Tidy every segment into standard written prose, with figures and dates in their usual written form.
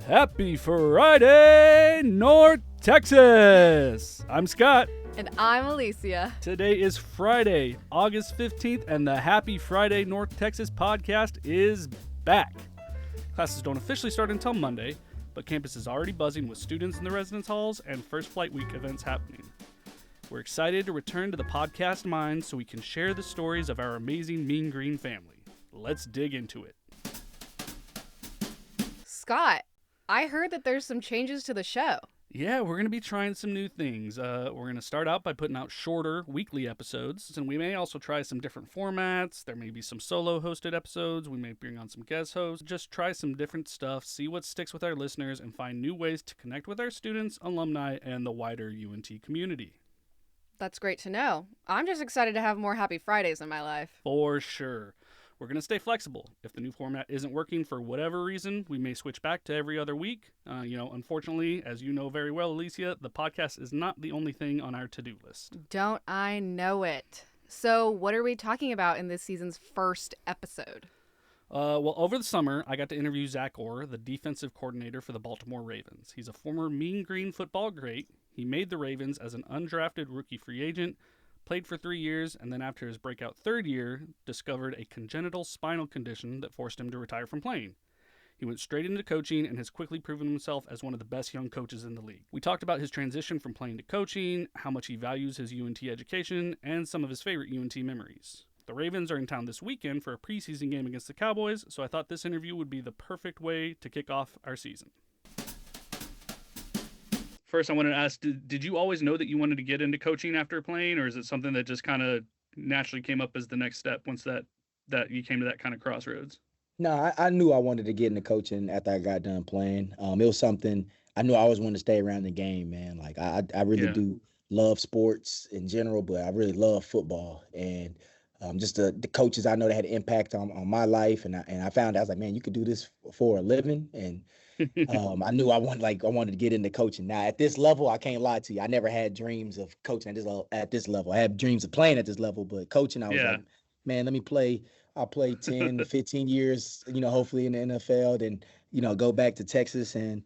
Happy Friday, North Texas! I'm Scott. And I'm Alicia. Today is Friday, August 15th, and the Happy Friday North Texas podcast is back. Classes don't officially start until Monday, but campus is already buzzing with students in the residence halls and First Flight Week events happening. We're excited to return to the podcast mind so we can share the stories of our amazing Mean Green family. Let's dig into it. Scott, I heard that there's some changes to the show. Yeah, we're going to be trying some new things. We're going to start out by putting out shorter weekly episodes, and we may also try some different formats. There may be some solo hosted episodes. We may bring on some guest hosts. Just try some different stuff, see what sticks with our listeners, and find new ways to connect with our students, alumni, and the wider UNT community. That's great to know. I'm just excited to have more Happy Fridays in my life. For sure. We're going to stay flexible. If the new format isn't working for whatever reason, we may switch back to every other week. Unfortunately, as you know very well, Alicia, the podcast is not the only thing on our to-do list. Don't I know it? So what are we talking about in this season's first episode? Over the summer, I got to interview Zach Orr, the defensive coordinator for the Baltimore Ravens. He's a former Mean Green football great. He made the Ravens as an undrafted rookie free agent, played for 3 years, and then after his breakout third year, discovered a congenital spinal condition that forced him to retire from playing. He went straight into coaching and has quickly proven himself as one of the best young coaches in the league. We talked about his transition from playing to coaching, how much he values his UNT education, and some of his favorite UNT memories. The Ravens are in town this weekend for a preseason game against the Cowboys, so I thought this interview would be the perfect way to kick off our season. First, I wanted to ask, did you always know that you wanted to get into coaching after playing, or is it something that just kind of naturally came up as the next step once that you came to that kind of crossroads? No, I knew I wanted to get into coaching after I got done playing. It was something I knew I always wanted to stay around the game, man. Like I really do love sports in general, but I really love football. And just the coaches I know that had an impact on my life. And I found out, I was like, man, you could do this for a living. And I knew I wanted to get into coaching. Now at this level, I can't lie to you. I never had dreams of coaching at this level. I had dreams of playing at this level, but coaching, I was like, man, let me play. I'll play 10 to 15 years, hopefully in the NFL, then, go back to Texas and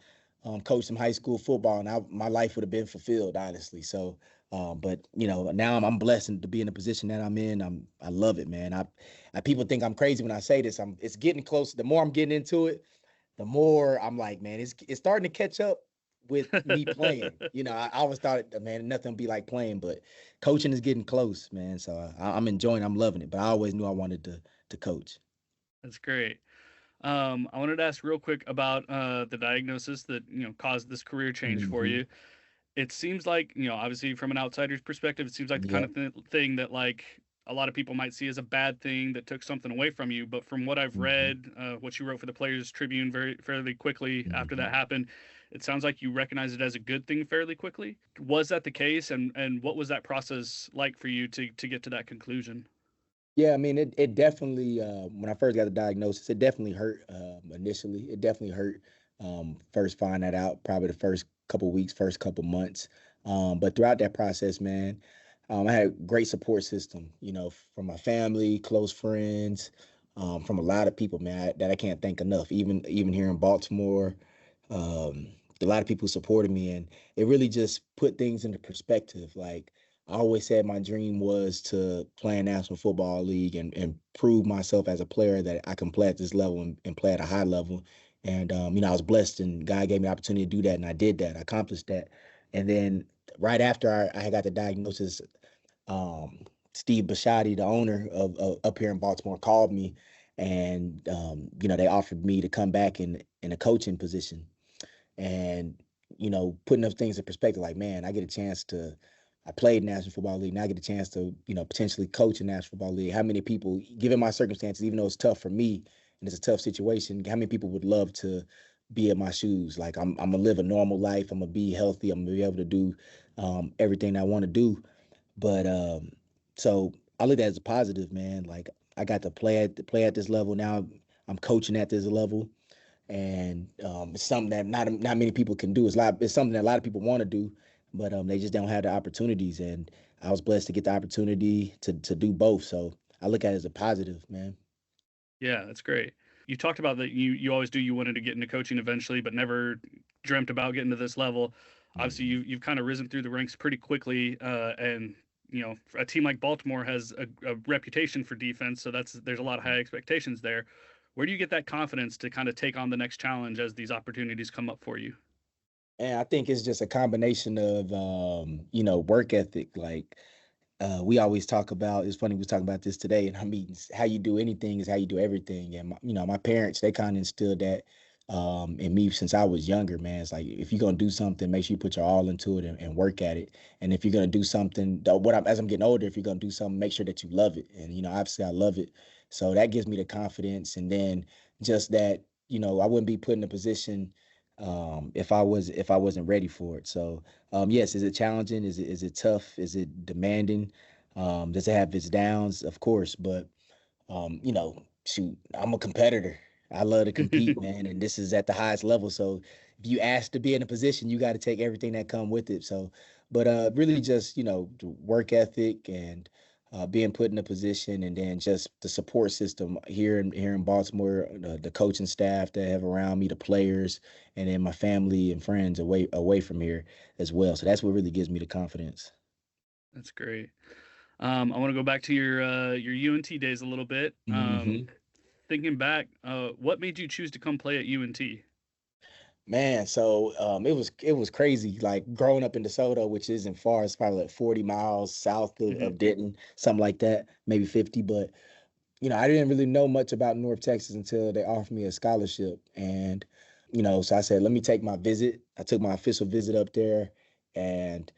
coach some high school football. And my life would have been fulfilled, honestly. So, but now I'm blessed to be in the position that I'm in. I love it, man. I people think I'm crazy when I say this. It's getting closer. The more I'm getting into it, the more I'm like, man, it's starting to catch up with me playing. I always thought, man, nothing would be like playing, but coaching is getting close, man. So I'm enjoying, I'm loving it. But I always knew I wanted to coach. That's great. I wanted to ask real quick about the diagnosis that caused this career change for you. It seems like, obviously from an outsider's perspective, it seems like the kind of thing that like a lot of people might see as a bad thing that took something away from you. But from what I've read, what you wrote for the Players Tribune fairly quickly after that happened, it sounds like you recognized it as a good thing fairly quickly. Was that the case? And what was that process like for you to get to that conclusion? Yeah, I mean, it definitely, when I first got the diagnosis, it definitely hurt initially. It definitely hurt first finding that out, probably the first couple weeks, first couple months. But throughout that process, man, I had a great support system, from my family, close friends, from a lot of people, man, that I can't thank enough. Even here in Baltimore, a lot of people supported me, and it really just put things into perspective. Like I always said, my dream was to play in National Football League and prove myself as a player that I can play at this level and play at a high level. And I was blessed, and God gave me the opportunity to do that, and I did that. I accomplished that. And then right after I got the diagnosis, Steve Bisciotti, the owner of up here in Baltimore, called me, and they offered me to come back in a coaching position, and putting those things in perspective, like, man, I played National Football League. Now I get a chance to potentially coach in National Football League. How many people, given my circumstances, even though it's tough for me and it's a tough situation, how many people would love to be in my shoes? Like I'm gonna live a normal life. I'm gonna be healthy. I'm gonna be able to do everything I want to do. But so I look at it as a positive, man. Like I got to play at this level. Now I'm coaching at this level, and it's something that not many people can do. It's something that a lot of people want to do, but they just don't have the opportunities. And I was blessed to get the opportunity to do both. So I look at it as a positive, man. Yeah, that's great. You talked about that you always do. You wanted to get into coaching eventually, but never dreamt about getting to this level. Obviously, Mhm. you've kind of risen through the ranks pretty quickly, and a team like Baltimore has a reputation for defense, so there's a lot of high expectations there. Where do you get that confidence to kind of take on the next challenge as these opportunities come up for you? And I think it's just a combination of work ethic. Like we always talk about, it's funny, we was talking about this today in our meetings. How you do anything is how you do everything. And my parents, they kind of instilled that in me since I was younger, man. It's like if you're gonna do something, make sure you put your all into it and work at it. And if you're gonna do something, as I'm getting older, if you're gonna do something, make sure that you love it. And obviously I love it. So that gives me the confidence. And then just that, I wouldn't be put in a position if I wasn't ready for it. So yes, is it challenging? Is it tough? Is it demanding? Does it have its downs? Of course, but shoot, I'm a competitor. I love to compete, man, and this is at the highest level. So if you ask to be in a position, you got to take everything that come with it. So, but really just the work ethic and being put in a position, and then just the support system here in Baltimore, the coaching staff that I have around me, the players, and then my family and friends away from here as well. So that's what really gives me the confidence. That's great. I want to go back to your UNT days a little bit. Hmm. Thinking back, what made you choose to come play at UNT? Man, so it was crazy. Like growing up in DeSoto, which isn't far, it's probably like 40 miles south Hmm. of Denton, something like that, maybe 50. But I didn't really know much about North Texas until they offered me a scholarship. And so I said, let me take my visit. I took my official visit up there, and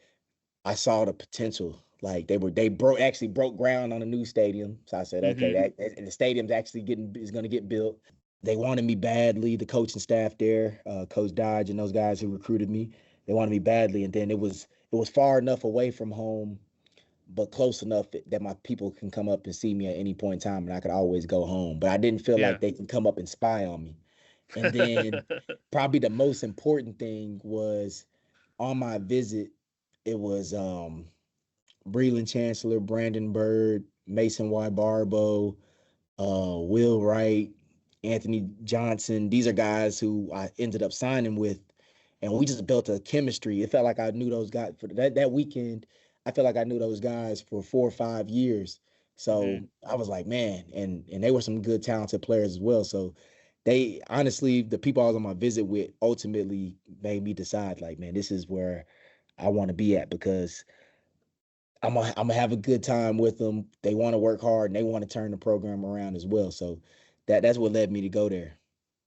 I saw the potential. Like they broke ground on a new stadium. So I said, okay, Hmm. and the stadium's actually is going to get built. They wanted me badly. The coaching staff there, Coach Dodge and those guys who recruited me, they wanted me badly. And then it was far enough away from home, but close enough that my people can come up and see me at any point in time, and I could always go home. But I didn't feel Yeah. like they can come up and spy on me. And then probably the most important thing was on my visit, it was Breland Chancellor, Brandon Bird, Mason Y. Barbo, Will Wright, Anthony Johnson. These are guys who I ended up signing with, and we just built a chemistry. It felt like I knew those guys for that weekend. I felt like I knew those guys for 4 or 5 years. So Hmm. I was like, man, and they were some good, talented players as well. So they honestly, the people I was on my visit with, ultimately made me decide, like, man, this is where I want to be at, because I'm gonna have a good time with them. They want to work hard and they want to turn the program around as well. So that's what led me to go there.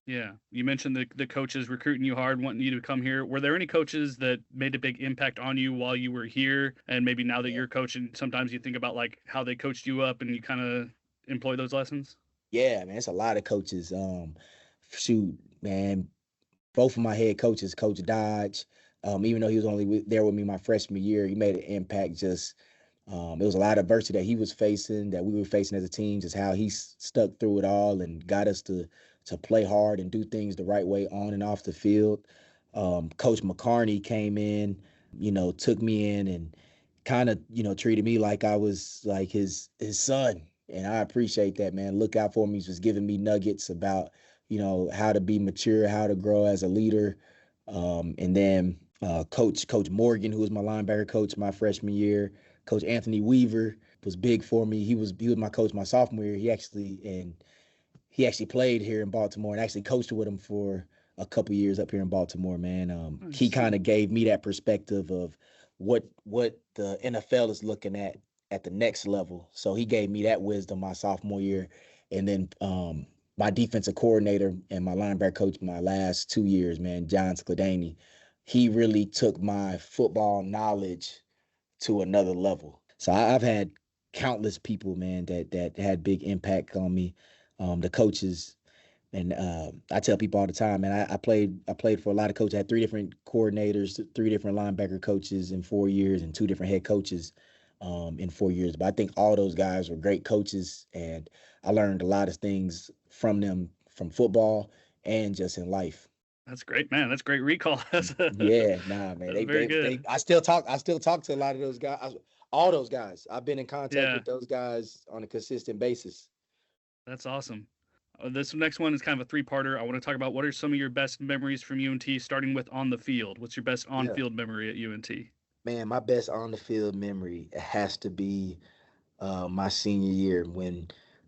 Yeah. You mentioned the coaches recruiting you hard, wanting you to come here. Were there any coaches that made a big impact on you while you were here? And maybe now that Yeah. you're coaching, sometimes you think about like how they coached you up and you kind of employ those lessons? Yeah, man, it's a lot of coaches. Shoot, man, both of my head coaches, Coach Dodge, even though he was only there with me my freshman year, he made an impact. Just it was a lot of adversity that he was facing, that we were facing as a team. Just how he stuck through it all and got us to play hard and do things the right way on and off the field. Coach McCarney came in, took me in and kind of treated me like I was like his son, and I appreciate that, man. Look out for me. He's just giving me nuggets about how to be mature, how to grow as a leader. And then Coach Morgan, who was my linebacker coach my freshman year, Coach Anthony Weaver was big for me. He was my coach my sophomore year. He actually played here in Baltimore and actually coached with him for a couple years up here in Baltimore, man. He Nice. kind of gave me that perspective of what the NFL is looking at the next level. So he gave me that wisdom my sophomore year, and then my defensive coordinator and my linebacker coach my last 2 years, man, John Scladany, he really took my football knowledge to another level. So I've had countless people, man, that had big impact on me. The coaches, and I tell people all the time, man, I played for a lot of coaches. I had three different coordinators, three different linebacker coaches in 4 years, and two different head coaches in 4 years. But I think all those guys were great coaches, and I learned a lot of things from them, from football and just in life. That's great, man. That's great recall. That's Yeah, nah, man. that's They, very they, they. good. I still talk to a lot of those guys. All those guys. I've been in contact Yeah, with those guys on a consistent basis. that's awesome. This next one is kind of a three-parter. I want to talk about what are some of your best memories from UNT, starting with on the field. What's your best Yeah. on-field memory at UNT? Man, my best on the field memory has to be my senior year when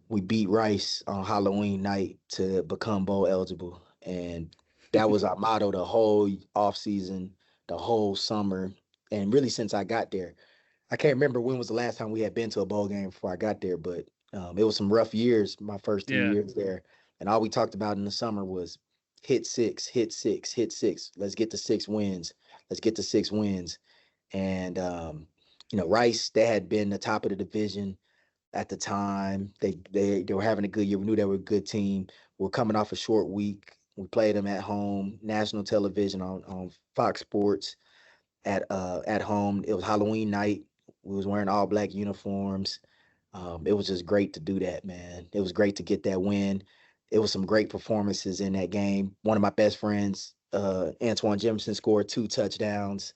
we beat Rice on Halloween night to become bowl eligible. And that was our motto the whole off season, the whole summer, and really since I got there. I can't remember when was the last time we had been to a bowl game before I got there, but it was some rough years, my first 3 years there. And all we talked about in the summer was hit six, hit six, hit six. Let's get to 6 wins. Let's get to 6 wins. And Rice, they had been the top of the division at the time. They were having a good year. We knew they were a good team. We're coming off a short week. We played them at home, national television on Fox Sports at home. It was Halloween night. We was wearing all black uniforms. It was just great to do that, man. It was great to get that win. It was some great performances in that game. One of my best friends, Antoine Jefferson, scored 2 touchdowns.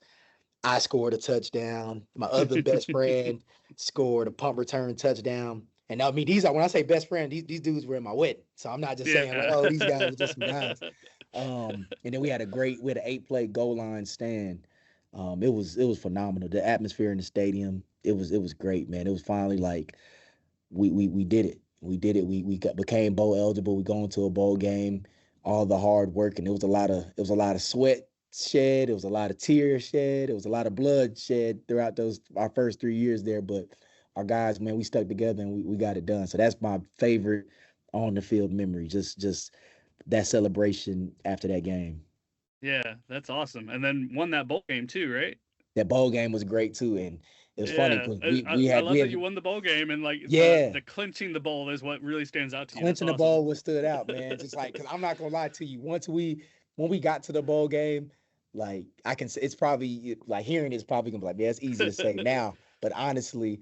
I scored a touchdown. My other best friend scored a punt return touchdown. And I mean, when I say best friend, these dudes were in my wedding. So I'm not just saying like, oh, these guys are just some guys. And then we had an 8-play goal line stand. It was phenomenal. The atmosphere in the stadium, it was great, man. It was finally like we did it. We did it. Became bowl eligible. We go into a bowl game. All the hard work, and it was a lot of sweat shed. It was a lot of tears shed. It was a lot of blood shed throughout our first 3 years there. But our guys, man, we stuck together and we got it done. So that's my favorite on the field memory. Just that celebration after that game. Yeah, that's awesome. And then won that bowl game too, right? That bowl game was great too, and it was funny Yeah, because I, we I we I had we love that had you won the bowl game and like yeah. the clinching the bowl is what really stands out to you. That's Clinching the awesome. bowl was stood out, man. Just like, cause I'm not gonna lie to you. When we got to the bowl game, like I can say it's probably like hearing it's probably gonna be like, yeah, it's easy to say now. But honestly,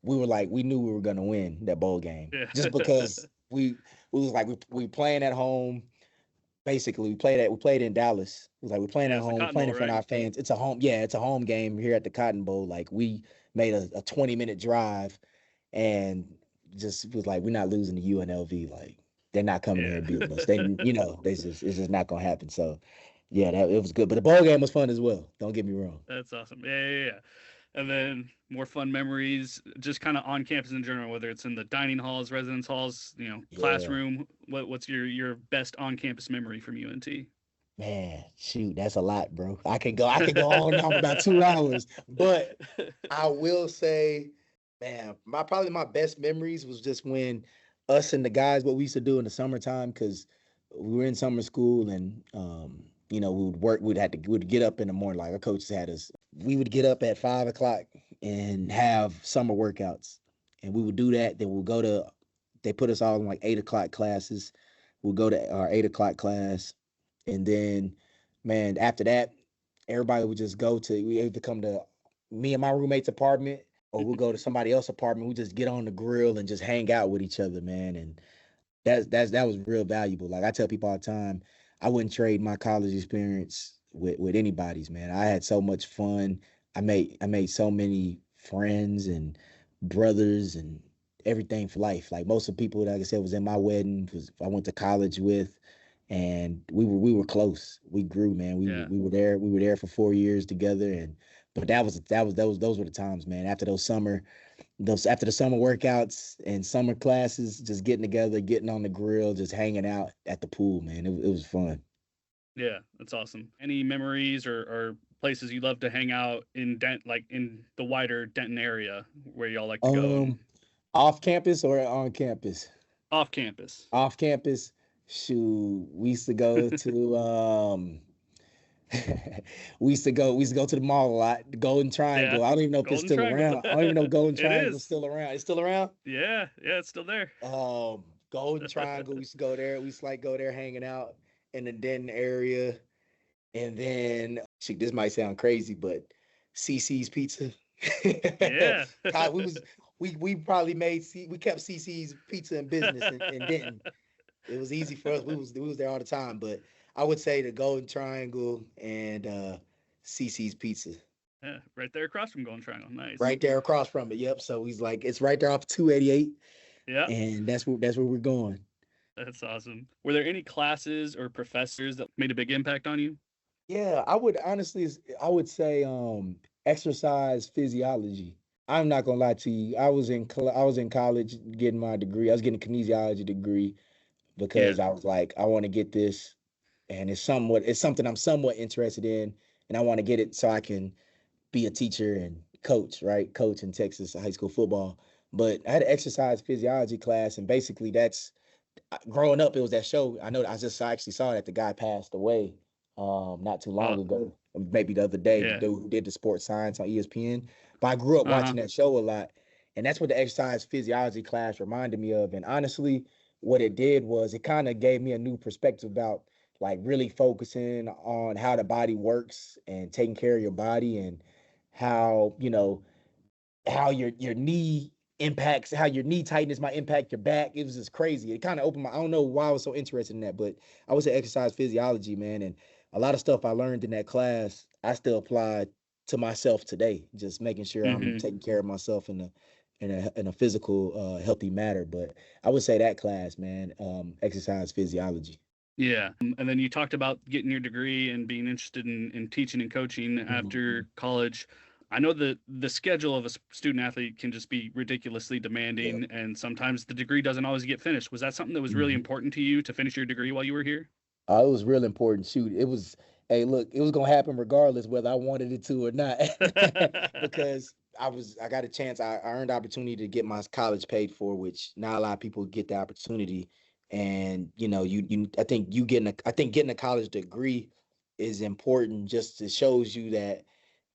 we knew we were gonna win that bowl game Yeah, just because we was like we playing at home. Basically, we played in Dallas. It was like we're playing yeah. at It's the home, we're Cotton playing Bowl, in front of right? our fans. It's a home game here at the Cotton Bowl. Like we made a 20-minute drive and just was like, we're not losing to UNLV. Like they're not coming here Yeah, and beating us. It's just not gonna happen. So yeah, it was good. But the bowl game was fun as well. Don't get me wrong. that's awesome. Yeah. And then more fun memories, just kind of on campus in general, whether it's in the dining halls, residence halls, Yeah. classroom. What's your best on campus memory from UNT? Man, shoot, that's a lot, bro. I could go on and on about 2 hours. But I will say, man, probably my best memories was just when us and the guys, what we used to do in the summertime, because we were in summer school and we would work, we'd get up in the morning, like our coaches had us. We would get up at 5 o'clock and have summer workouts. And we would do that. Then they put us all in like 8 o'clock classes. We'll go to our 8 o'clock class. And then, man, after that, everybody would just we either come to me and my roommate's apartment or we'll go to somebody else's apartment. We just get on the grill and just hang out with each other, man. And that was real valuable. Like I tell people all the time, I wouldn't trade my college experience with anybody's, man. I had so much fun. I made so many friends and brothers and everything for life. Like most of the people, like I said, was in my wedding, was I went to college with, and we were close. We grew, man. We Yeah, we were there. We were there for 4 years together, and but those were the times, man. After the summer workouts and summer classes, just getting together, getting on the grill, just hanging out at the pool, man. It was fun. yeah, that's awesome. Any memories or places you love to hang out in like in the wider Denton area where y'all like to go and Um, Off campus or on campus? off campus? Off campus, shoot, we used to go to we used to go to the mall a lot. The Golden Yeah, Triangle. I don't even know if it's Golden still Triangle. around. I don't even know if Golden It Triangle is is. still around. It's still around. Yeah, it's still there. Golden Triangle. We used to go there. We used to like go there hanging out in the Denton area. And then, shoot, this might sound crazy, but CC's Pizza. Yeah. God, we probably we kept CC's Pizza in business in Denton. It was easy for us. We was there all the time. But I would say the Golden Triangle and CC's Pizza. Yeah, right there across from Golden Triangle. Nice. Right there across from it. Yep. So he's like, it's right there off 288. Yeah. And that's where we're going. That's awesome. Were there any classes or professors that made a big impact on you? Yeah, I would honestly, I would say exercise physiology. I'm not gonna lie to you. I was in college getting my degree. I was getting a kinesiology degree Yeah. because I was like, I want to get this, and it's something I'm somewhat interested in, and I want to get it so I can be a teacher and coach, right? Coach in Texas high school football. But I had an exercise physiology class, and basically that's growing up, it was that show. I actually saw that the guy passed away not too Oh, long ago, maybe the other day, the yeah. dude who did the sports science on ESPN. But I grew up Uh-huh. watching that show a lot. And that's what the exercise physiology class reminded me of. And honestly, what it did was it kind of gave me a new perspective about like really focusing on how the body works and taking care of your body and how, how your knee impacts how your knee tightness might impact your back. It was just crazy. It kind of opened my I don't know why I was so interested in that, but I was in exercise physiology, man, and a lot of stuff I learned in that class I still apply to myself today. Just making sure I'm Mm-hmm. taking care of myself in a physical healthy manner. But I would say that class, man, exercise physiology. Yeah. And then you talked about getting your degree and being interested in teaching and coaching Mhm. after college. I know that the schedule of a student athlete can just be ridiculously Yeah. demanding, and sometimes the degree doesn't always get finished. Was that something that was really Mhm. important to you to finish your degree while you were here? It was real important. Shoot, it was. Hey, look, it was gonna happen regardless whether I wanted it to or not, because I got a chance. I earned the opportunity to get my college paid for, which not a lot of people get the opportunity. And I think getting a college degree is important. Just it shows you that,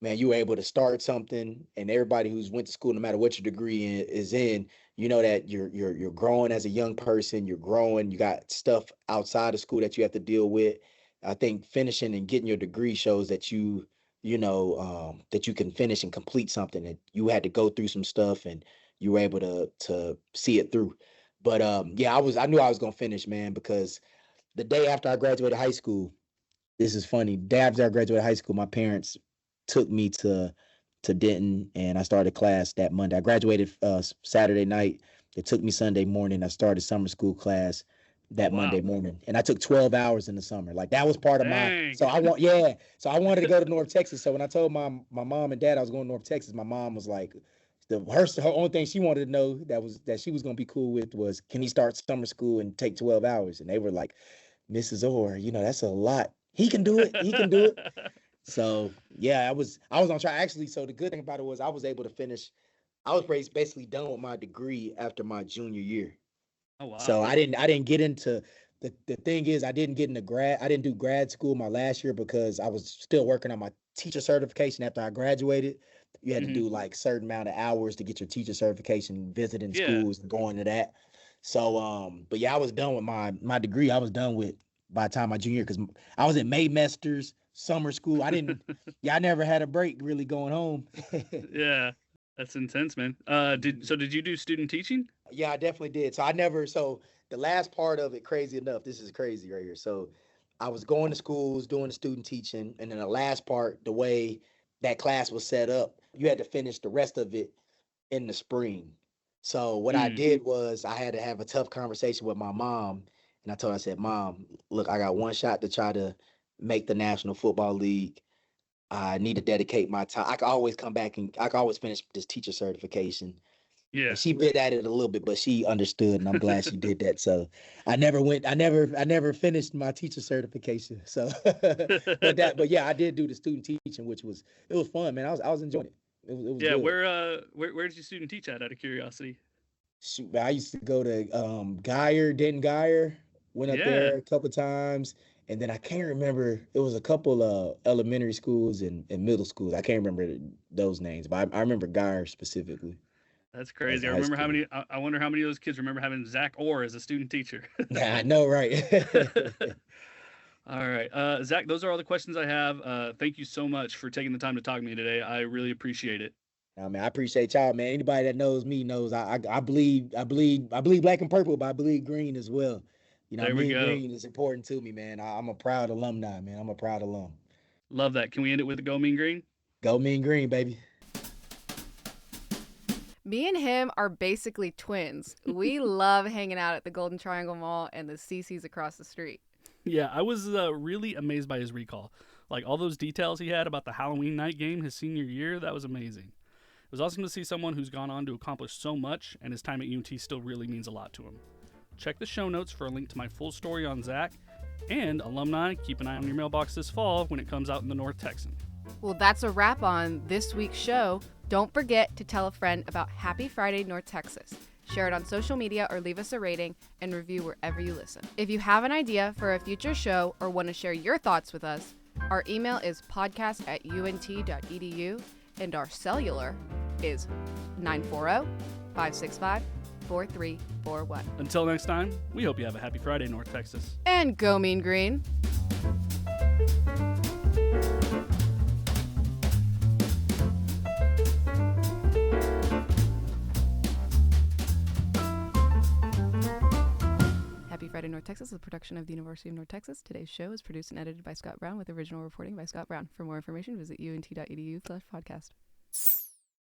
man, you were able to start something, and everybody who's went to school, no matter what your degree is in, you know that you're growing as a young person. You're growing. You got stuff outside of school that you have to deal with. I think finishing and getting your degree shows that that you can finish and complete something, that you had to go through some stuff and you were able to see it through. But yeah, I knew I was gonna finish, man, because the day after I graduated high school, this is funny. Day after I graduated high school, my parents took me to Denton, and I started class that Monday. I graduated Saturday night. It took me Sunday morning. I started summer school class Oh, that Monday wow. morning, and I took 12 hours in the summer. Like that was part of my. Dang. So I want, yeah. So I wanted to go to North Texas. So when I told my mom and dad I was going to North Texas, my mom was like, her only thing she wanted to know that she was gonna be cool with was, can he start summer school and take 12 hours? And they were like, Mrs. Orr, that's a lot. He can do it. He can do it. So yeah, I was on track actually. So the good thing about it was I was able to finish. I was basically done with my degree after my junior year. Oh, So wow. I didn't get into the thing is I didn't get into grad. I didn't do grad school my last year because I was still working on my teacher certification after I graduated. You had to Hmm. do like certain amount of hours to get your teacher certification, visiting Yeah. schools and going to that. So but yeah, I was done with my degree. I was done with by the time my junior year because I was in Maymesters, summer school. I never had a break really going home. Yeah. That's intense, man. Did you do student teaching? Yeah, I definitely did. So the last part of it, crazy enough, this is crazy right here. So I was going to schools, doing the student teaching, and then the last part, the way that class was set up, you had to finish the rest of it in the spring. So what I Mm. did was I had to have a tough conversation with my mom, and I said, Mom, look, I got one shot to try to make the National Football League. I need to dedicate my time. I can always come back and I can always finish this teacher certification. Yeah. And she bit at it a little bit, but she understood, and I'm glad she did that. So I never finished my teacher certification. So, but yeah, I did do the student teaching, it was fun, man. I was enjoying it. It was Yeah. good. Where did you student teach at? Out of curiosity. Shoot, man, I used to go to Geyer, Denton Geyer. Went up Yeah. there a couple times, and then I can't remember. It was a couple elementary schools and middle schools. I can't remember those names, but I remember Geyer specifically That's as crazy. a I high remember how school. many. I wonder how many of those kids remember having Zach Orr as a student teacher. Yeah, I know, right? All right, Zach. Those are all the questions I have. Thank you so much for taking the time to talk to me today. I really appreciate it. I mean, I appreciate y'all, man. Anybody that knows me knows I bleed black and purple, but I bleed green as well. There we Me and go. green is important to me, man. I'm a proud alumni, man. I'm a proud alum. Love that. Can we end it with the Go Mean Green? Go mean green, baby. Me and him are basically twins. We love hanging out at the Golden Triangle Mall and the CC's across the street. Yeah, I was really amazed by his recall. Like all those details he had about the Halloween night game his senior year, that was amazing. It was awesome to see someone who's gone on to accomplish so much, and his time at UNT still really means a lot to him. Check the show notes for a link to my full story on Zach, and alumni, keep an eye on your mailbox this fall when it comes out in the North Texan. Well, that's a wrap on this week's show. Don't forget to tell a friend about Happy Friday North Texas. Share it on social media or leave us a rating and review wherever you listen. If you have an idea for a future show or want to share your thoughts with us, our email is podcast@unt.edu and our cellular is 940-565-4341. Until next time, we hope you have a happy Friday, North Texas. And go Mean Green. Happy Friday, North Texas is a production of the University of North Texas. Today's show is produced and edited by Scott Brown with original reporting by Scott Brown. For more information, visit unt.edu/podcast.